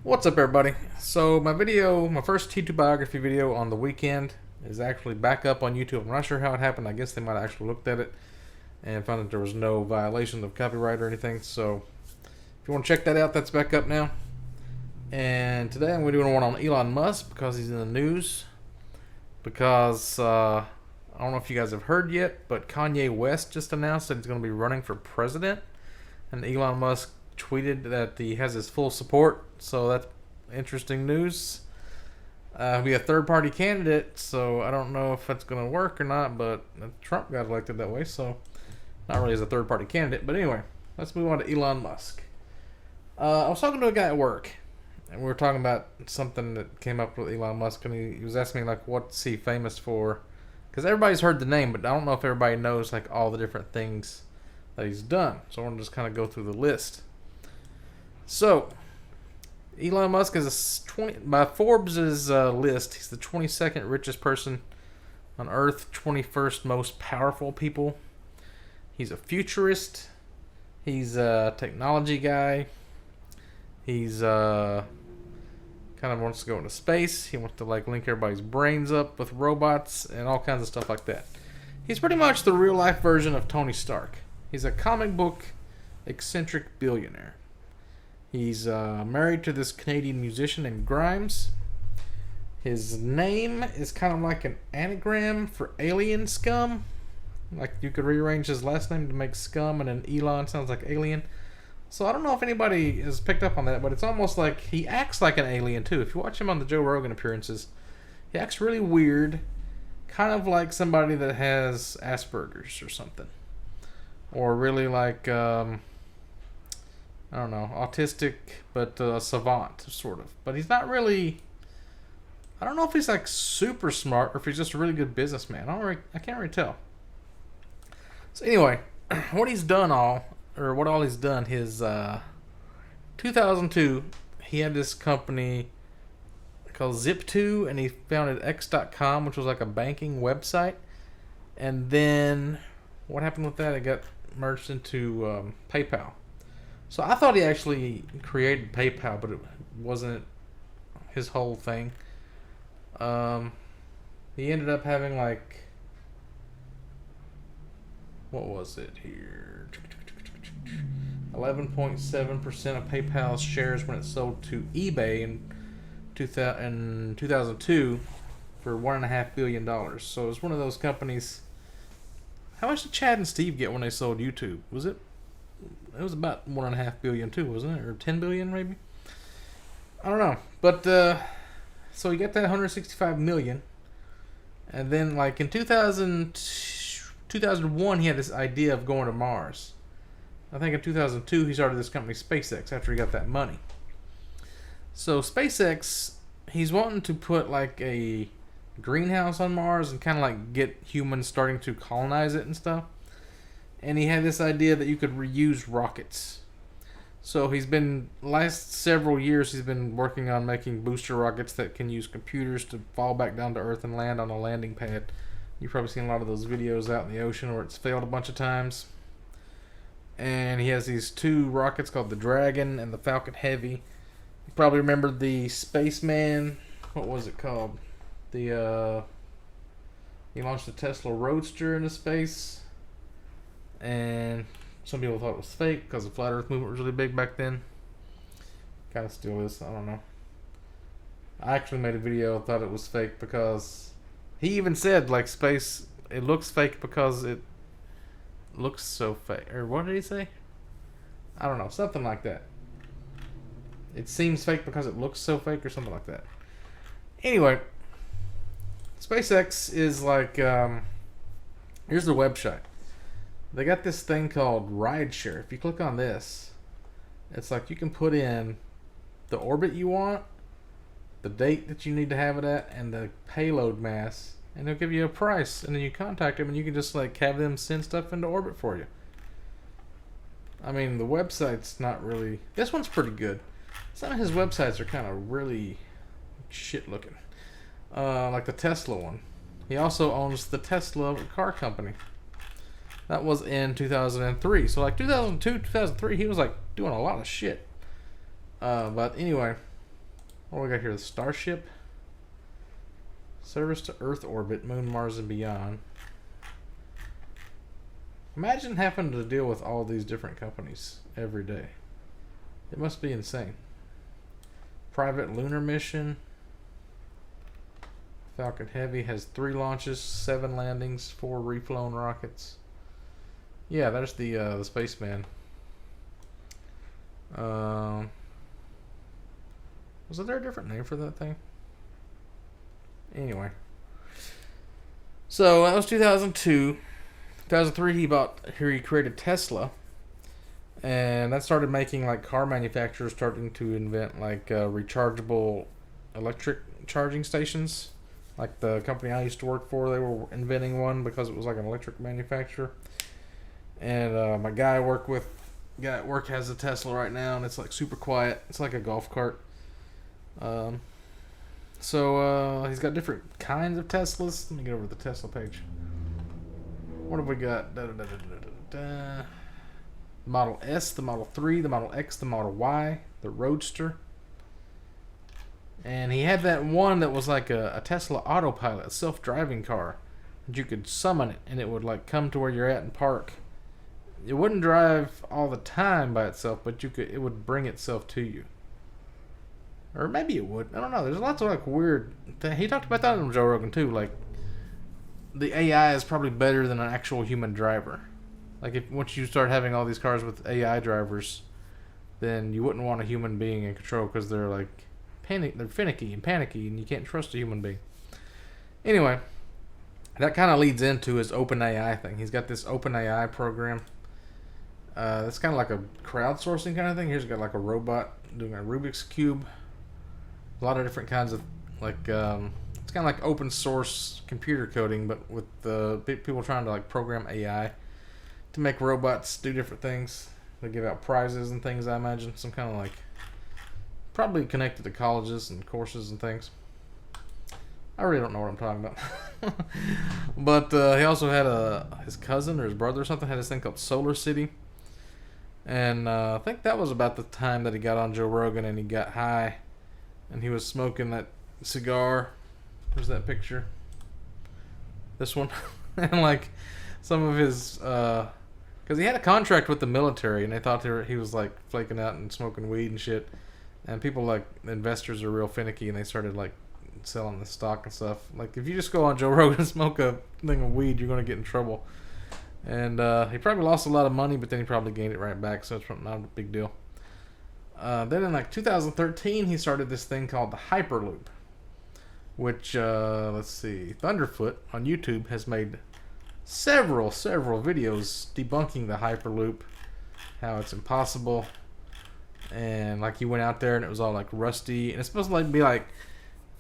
What's up, everybody? So my first T2 biography video on the weekend is actually back up on YouTube. I'm not sure how it happened. I guess they might have actually looked at it and found that there was no violation of copyright or anything. So if you want to check that out, that's back up now. And today I'm going to do one on Elon Musk because he's in the news. Because I don't know if you guys have heard yet, but Kanye West just announced that he's going to be running for president, and Elon Musk tweeted that he has his full support. So that's interesting news. He'll be a third-party candidate, so I don't know if that's going to work or not. But Trump got elected that way, so not really as a third-party candidate. But anyway, let's move on to Elon Musk. I was talking to a guy at work, and we were talking about something that came up with Elon Musk, and he was asking me, like, what's he famous for? Because everybody's heard the name, but I don't know if everybody knows, like, all the different things that he's done. So I want to just kind of go through the list. So, Elon Musk is by Forbes' list, he's the 22nd richest person on Earth, 21st most powerful people. He's a futurist. He's a technology guy. He's kind of wants to go into space. He wants to like link everybody's brains up with robots and all kinds of stuff like that. He's pretty much the real life version of Tony Stark. He's a comic book eccentric billionaire. He's married to this Canadian musician named Grimes. His name is kind of like an anagram for alien scum. Like you could rearrange his last name to make scum, and then Elon sounds like alien. So I don't know if anybody has picked up on that, but it's almost like he acts like an alien too. If you watch him on the Joe Rogan appearances, he acts really weird, kind of like somebody that has Asperger's or something, or really like I don't know, autistic, but savant sort of. But he's not really. I don't know if he's like super smart or if he's just a really good businessman. I can't really tell. So anyway, what he's done what all he's done, his 2002, he had this company called Zip2, and he founded X.com, which was like a banking website. And then what happened with that? It got merged into PayPal. So I thought he actually created PayPal, but it wasn't his whole thing. He ended up having like, what was it here? 11.7% of PayPal's shares when it sold to eBay in 2002 for $1.5 billion. So it was one of those companies. How much did Chad and Steve get when they sold YouTube? It was about $1.5 billion too, wasn't it? Or 10 billion maybe? I don't know. But so he got that 165 million. And then like in 2001 he had this idea of going to Mars. I think in 2002 he started this company SpaceX after he got that money. So SpaceX, he's wanting to put like a greenhouse on Mars and kind of like get humans starting to colonize it and stuff. And he had this idea that you could reuse rockets. So last several years, he's been working on making booster rockets that can use computers to fall back down to Earth and land on a landing pad. You've probably seen a lot of those videos out in the ocean where it's failed a bunch of times. And he has these two rockets called the Dragon and the Falcon Heavy. You probably remember the Spaceman. What was it called? He launched the Tesla Roadster into space. And some people thought it was fake because the flat earth movement was really big back then. Kind of still is. I don't know. I actually made a video, thought it was fake because he even said like space, it looks fake because it looks so fake. Or what did he say? I don't know. Something like that. It seems fake because it looks so fake or something like that. Anyway, SpaceX is like, here's the website. They got this thing called rideshare. If you click on this, it's like you can put in the orbit you want, the date that you need to have it at, and the payload mass, and they'll give you a price. And then you contact them, and you can just like have them send stuff into orbit for you. I mean, the website's not really. This one's pretty good. Some of his websites are kind of really shit looking, like the Tesla one. He also owns the Tesla car company. That was in 2003. So like 2002, 2003, he was like doing a lot of shit. But anyway, What do we got here? The Starship. Service to Earth orbit, Moon, Mars, and beyond. Imagine having to deal with all these different companies every day. It must be insane. Private lunar mission. Falcon Heavy has 3 launches, 7 landings, 4 reflown rockets. Yeah, there's the spaceman. Was there a different name for that thing? Anyway. So that was 2002. 2003 he created Tesla. And that started making like car manufacturers starting to invent like rechargeable electric charging stations. Like the company I used to work for, they were inventing one because it was like an electric manufacturer. And my guy at work has a Tesla right now, and it's like super quiet. It's like a golf cart. So he's got different kinds of Teslas. Let me get over to the Tesla page. What have we got? The Model S, the Model 3, the Model X, the Model Y, the Roadster. And he had that one that was like a Tesla autopilot, a self-driving car. And you could summon it, and it would like come to where you're at and park. It wouldn't drive all the time by itself, but it would bring itself to you. Or maybe it would. I don't know. There's lots of like weird things. He talked about that on Joe Rogan too. Like the AI is probably better than an actual human driver. Like once you start having all these cars with AI drivers, then you wouldn't want a human being in control because they're like they're finicky and panicky, and you can't trust a human being. Anyway, that kind of leads into his OpenAI thing. He's got this OpenAI program. It's kind of like a crowdsourcing kind of thing. Here's got like a robot doing a Rubik's Cube. A lot of different kinds of like it's kind of like open source computer coding, but with the people trying to like program AI to make robots do different things. They give out prizes and things, I imagine. Some kind of like probably connected to colleges and courses and things. I really don't know what I'm talking about. But he also had his cousin or his brother or something had this thing called Solar City. And I think that was about the time that he got on Joe Rogan and he got high. And he was smoking that cigar. There's that picture. This one. And like some of his... because he had a contract with the military and they thought he was like flaking out and smoking weed and shit. And people like investors are real finicky and they started like selling the stock and stuff. Like if you just go on Joe Rogan and smoke a thing of weed, you're going to get in trouble. And he probably lost a lot of money, but then he probably gained it right back, so it's not a big deal. Then in like 2013, he started this thing called the Hyperloop, which, let's see, Thunderfoot on YouTube has made several videos debunking the Hyperloop, how it's impossible, and like he went out there and it was all like rusty, and it's supposed to like be like,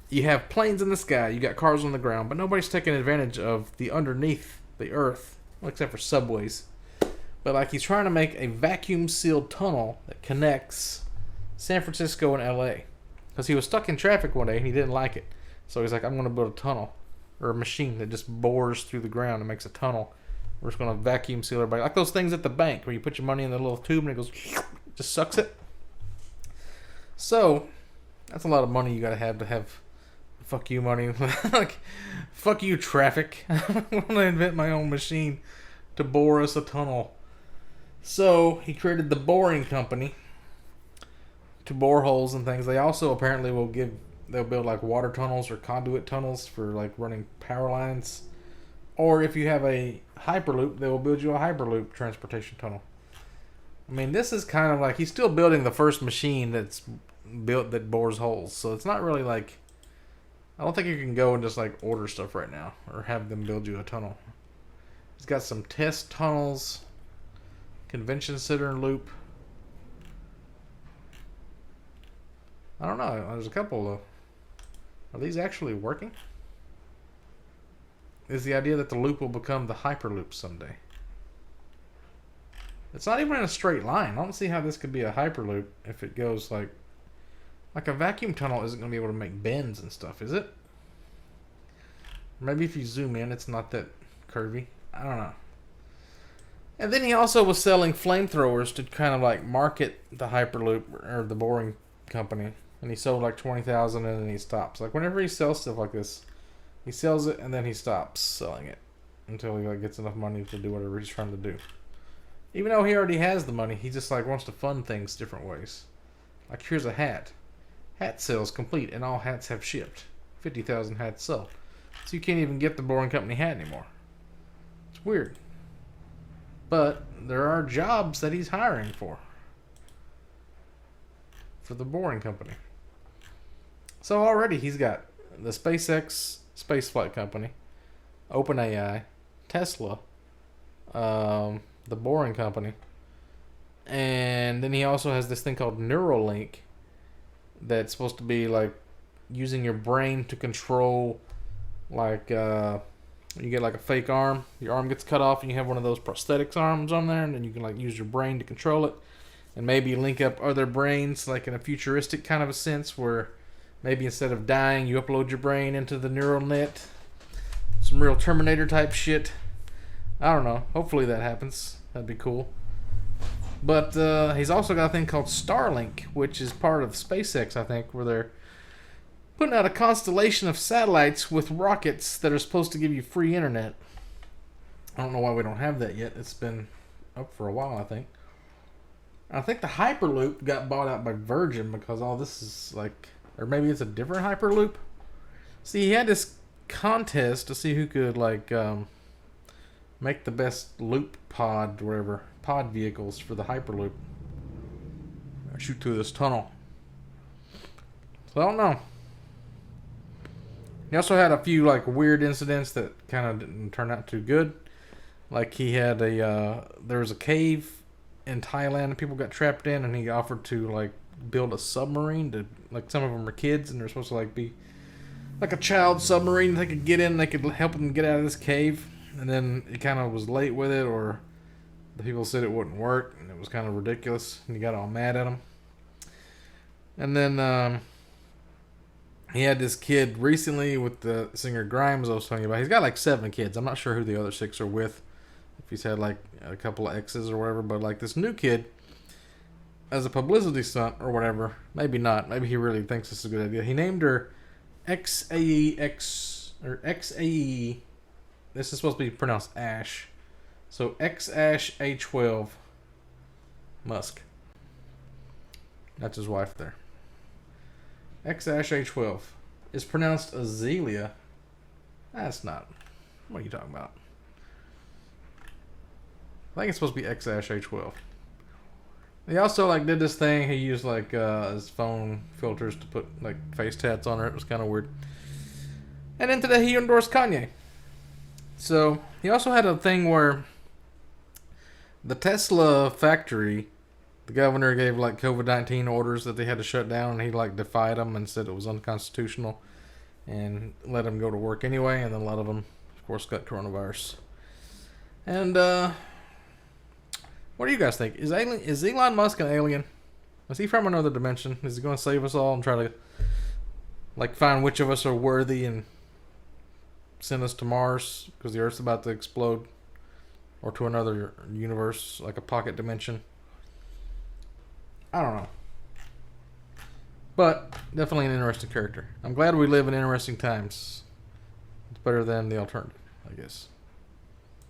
you have planes in the sky, you got cars on the ground, but nobody's taking advantage of the underneath the earth, well, except for subways. But like he's trying to make a vacuum sealed tunnel that connects San Francisco and LA, because he was stuck in traffic one day and he didn't like it, so he's like, I'm going to build a tunnel or a machine that just bores through the ground and makes a tunnel. We're just going to vacuum seal everybody, like those things at the bank where you put your money in the little tube and it goes just sucks it. So that's a lot of money you got to have fuck you money. Like fuck you traffic. I want to invent my own machine to bore us a tunnel. So he created the Boring Company to bore holes and things. They also apparently they'll build like water tunnels or conduit tunnels for like running power lines. Or if you have a Hyperloop, they will build you a Hyperloop transportation tunnel. I mean, this is kind of like he's still building the first machine that's built that bores holes. So it's not really like, I don't think you can go and just like order stuff right now or have them build you a tunnel. He's got some test tunnels, convention center loop. I don't know. There's a couple though. Are these actually working? Is the idea that the loop will become the Hyperloop someday? It's not even in a straight line. I don't see how this could be a Hyperloop if it goes like a vacuum tunnel isn't going to be able to make bends and stuff, is it? Maybe if you zoom in, it's not that curvy. I don't know. And then he also was selling flamethrowers to kind of like market the Hyperloop or the Boring Company. and he sold like 20,000, and then he stops. Like whenever he sells stuff like this, he sells it and then he stops selling it until he like gets enough money to do whatever he's trying to do. Even though he already has the money, he just like wants to fund things different ways. Like here's a hat. Hat sales complete, and all hats have shipped. 50,000 hats sold. So you can't even get the Boring Company hat anymore. It's weird. But there are jobs that he's hiring for the Boring Company. So already he's got the SpaceX spaceflight company, OpenAI, Tesla, the Boring Company, and then he also has this thing called Neuralink that's supposed to be like using your brain to control, like you get like a fake arm, your arm gets cut off and you have one of those prosthetics arms on there, and then you can like use your brain to control it, and maybe link up other brains like in a futuristic kind of a sense where maybe instead of dying you upload your brain into the neural net. Some real Terminator type shit. I don't know, hopefully that happens. That'd be cool. But he's also got a thing called Starlink, which is part of SpaceX, I think, where they're putting out a constellation of satellites with rockets that are supposed to give you free internet. I don't know why we don't have that yet. It's been up for a while, I think. I think the Hyperloop got bought out by Virgin because all this is like... Or maybe it's a different Hyperloop. See, he had this contest to see who could, like, make the best loop pod, whatever, pod vehicles for the Hyperloop. I shoot through this tunnel. So I don't know. He also had a few like weird incidents that kind of didn't turn out too good. Like he had there was a cave in Thailand and people got trapped in, and he offered to like build a submarine to, like, some of them were kids and they're supposed to like be like a child submarine. They could get in, they could help them get out of this cave, and then he kind of was late with it, or the people said it wouldn't work and it was kind of ridiculous, and he got all mad at him. And then he had this kid recently with the singer Grimes I was telling you about. He's got like 7 kids. I'm not sure who the other 6 are with. If he's had like a couple of exes or whatever. But like this new kid, as a publicity stunt or whatever, maybe not. Maybe he really thinks this is a good idea. He named her XAEX or XAE. This is supposed to be pronounced Ash. So XASH-A12 Musk. That's his wife there. XASH-A12 is pronounced Azealia. That's not. What are you talking about? I think it's supposed to be XASH-A12. He also like did this thing. He used like his phone filters to put like face tats on her. It was kind of weird. And then today he endorsed Kanye. So he also had a thing where the Tesla factory, the governor gave like COVID-19 orders that they had to shut down, and he like defied them and said it was unconstitutional and let them go to work anyway. And then a lot of them, of course, got coronavirus. And what do you guys think? Is Elon Musk an alien? Is he from another dimension? Is he going to save us all and try to like find which of us are worthy and send us to Mars because the Earth's about to explode, or to another universe like a pocket dimension? I don't know. But definitely an interesting character. I'm glad we live in interesting times. It's better than the alternative, I guess.